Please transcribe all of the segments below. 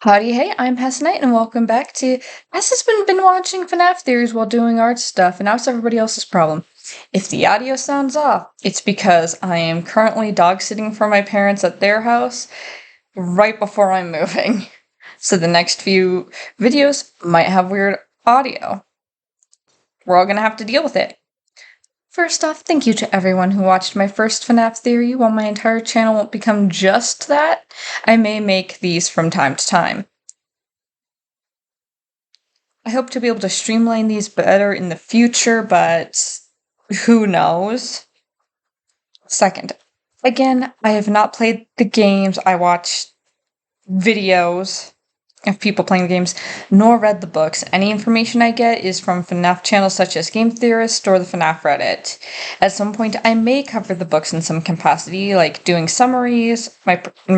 Howdy, hey, I'm Hassanite, and welcome back to Has been watching FNAF theories while doing art stuff, and now it's everybody else's problem. If the audio sounds off, it's because I am currently dog sitting for my parents at their house right before I'm moving. So the next few videos might have weird audio. We're all gonna have to deal with it. First off, thank you to everyone who watched my first FNAF theory. While my entire channel won't become just that, I may make these from time to time. I hope to be able to streamline these better in the future, but who knows? Second, again, I have not played the games. I watched videos of people playing the games, nor read the books. Any information I get is from FNAF channels such as Game Theorist or the FNAF Reddit. At some point, I may cover the books in some capacity, like doing summaries, my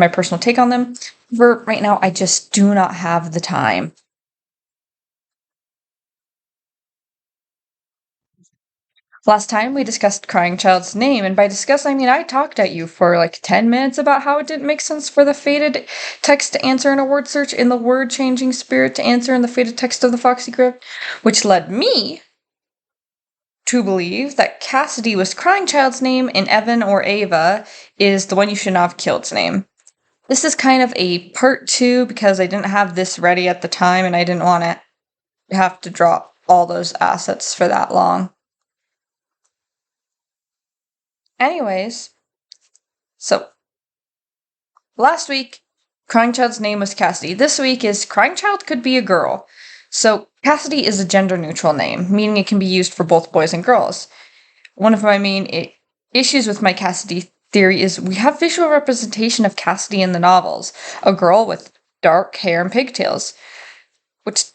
personal take on them. For right now, I just do not have the time. Last time we discussed Crying Child's name, and by discuss I mean I talked at you for like 10 minutes about how it didn't make sense for the faded text to answer in a word search in the word changing spirit to answer in the faded text of the Foxy Crypt, which led me to believe that Cassidy was Crying Child's name and Evan or Ava is the one you should not have killed's name. This is kind of a part 2 because I didn't have this ready at the time and I didn't want to have to draw all those assets for that long. Anyways, so last week, Crying Child's name was Cassidy. This week is Crying Child could be a girl. So Cassidy is a gender-neutral name, meaning it can be used for both boys and girls. One of my main issues with my Cassidy theory is we have visual representation of Cassidy in the novels, a girl with dark hair and pigtails, which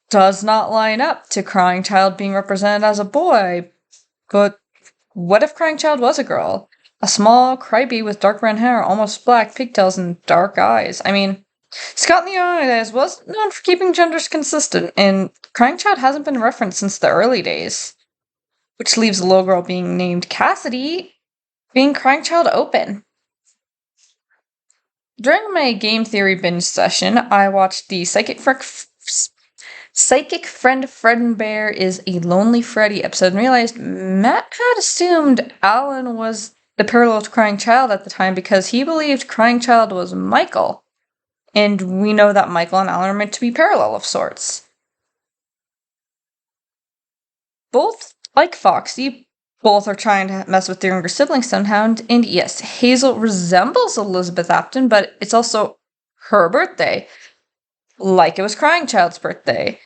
does not line up to Crying Child being represented as a boy. But what if Crying Child was a girl? A small crybaby with dark brown hair, almost black, pigtails, and dark eyes. I mean, Scott and the Eyes was known for keeping genders consistent, and Crying Child hasn't been referenced since the early days. Which leaves the little girl being named Cassidy being Crying Child open. During my game theory binge session, I watched the Psychic Friend Fred and Bear is a Lonely Freddy episode and realized Matt had assumed Alan was the parallel to Crying Child at the time because he believed Crying Child was Michael. And we know that Michael and Alan are meant to be parallel of sorts. Both, like Foxy, both are trying to mess with their younger sibling somehow. And yes, Hazel resembles Elizabeth Apton, but it's also her birthday. Like it was Crying Child's birthday.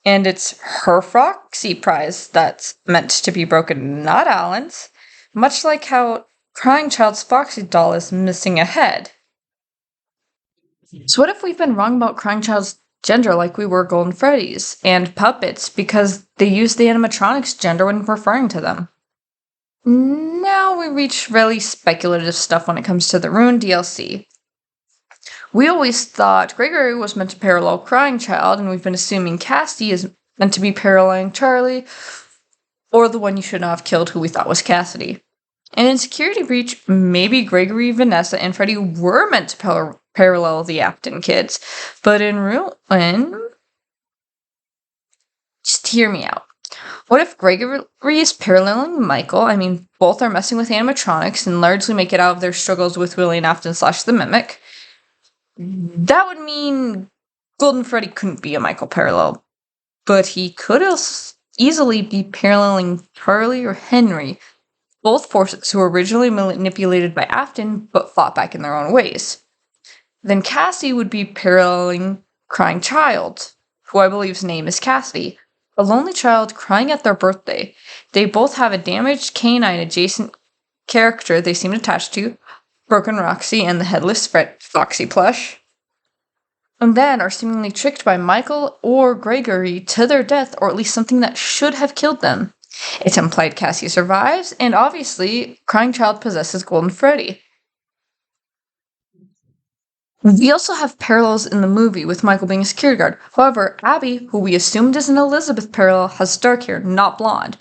And it's her Foxy prize that's meant to be broken, not Alan's. Much like how Crying Child's Foxy doll is missing a head. So what if we've been wrong about Crying Child's gender like we were Golden Freddy's and puppets because they used the animatronics gender when referring to them? Now we reach really speculative stuff when it comes to the Ruined DLC. We always thought Gregory was meant to parallel Crying Child, and we've been assuming Cassidy is meant to be paralleling Charlie, or the one you should not have killed who we thought was Cassidy. And in Security Breach, maybe Gregory, Vanessa, and Freddy were meant to parallel the Apton kids, but in Ruin... Just hear me out. What if Gregory is paralleling Michael? I mean, both are messing with animatronics and largely make it out of their struggles with William Afton / the Mimic. That would mean Golden Freddy couldn't be a Michael parallel, but he could easily be paralleling Charlie or Henry, both forces who were originally manipulated by Afton but fought back in their own ways. Then Cassie would be paralleling Crying Child, who I believe's name is Cassidy, a lonely child crying at their birthday. They both have a damaged canine adjacent character they seem attached to, Broken Roxy and the headless Foxy plush, and then are seemingly tricked by Michael or Gregory to their death, or at least something that should have killed them. It's implied Cassie survives, and obviously, Crying Child possesses Golden Freddy. We also have parallels in the movie with Michael being a security guard. However, Abby, who we assumed is an Elizabeth parallel, has dark hair, not blonde.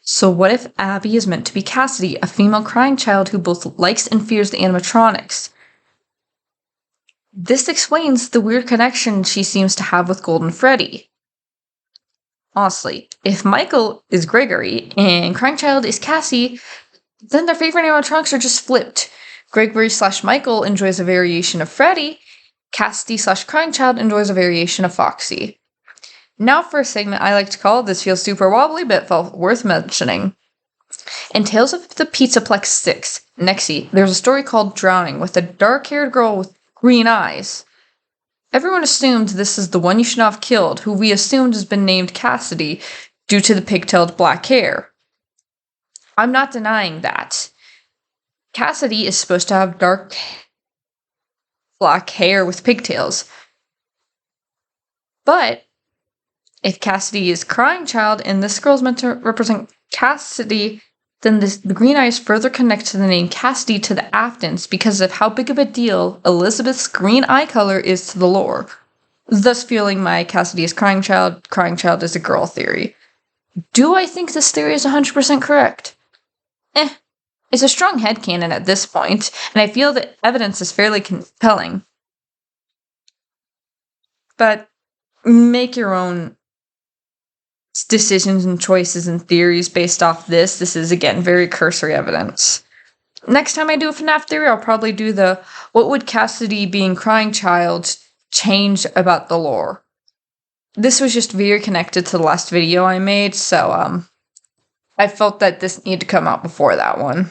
So what if Abby is meant to be Cassidy, a female Crying Child who both likes and fears the animatronics? This explains the weird connection she seems to have with Golden Freddy. Honestly, if Michael is Gregory and Crying Child is Cassie, then their favorite animatronics are just flipped. Gregory / Michael enjoys a variation of Freddy. Cassidy / Crying Child enjoys a variation of Foxy. Now for a segment I like to call This Feels Super Wobbly but felt worth mentioning. In Tales of the Pizzaplex 6, Nexie, there's a story called Drowning with a dark-haired girl with green eyes. Everyone assumed this is the one you should not have killed, who we assumed has been named Cassidy due to the pigtailed black hair. I'm not denying that. Cassidy is supposed to have dark black hair with pigtails. But if Cassidy is Crying Child and this girl's meant to represent Cassidy, then the green eyes further connect to the name Cassidy to the Aftons because of how big of a deal Elizabeth's green eye color is to the lore, thus fueling my Cassidy is Crying Child is a girl theory. Do I think this theory is 100% correct? It's a strong headcanon at this point, and I feel that evidence is fairly compelling. But make your own decisions and choices and theories based off this. This is, again, very cursory evidence. Next time I do a FNAF theory, I'll probably do what would Cassidy being Crying Child change about the lore? This was just very connected to the last video I made, so I felt that this needed to come out before that one.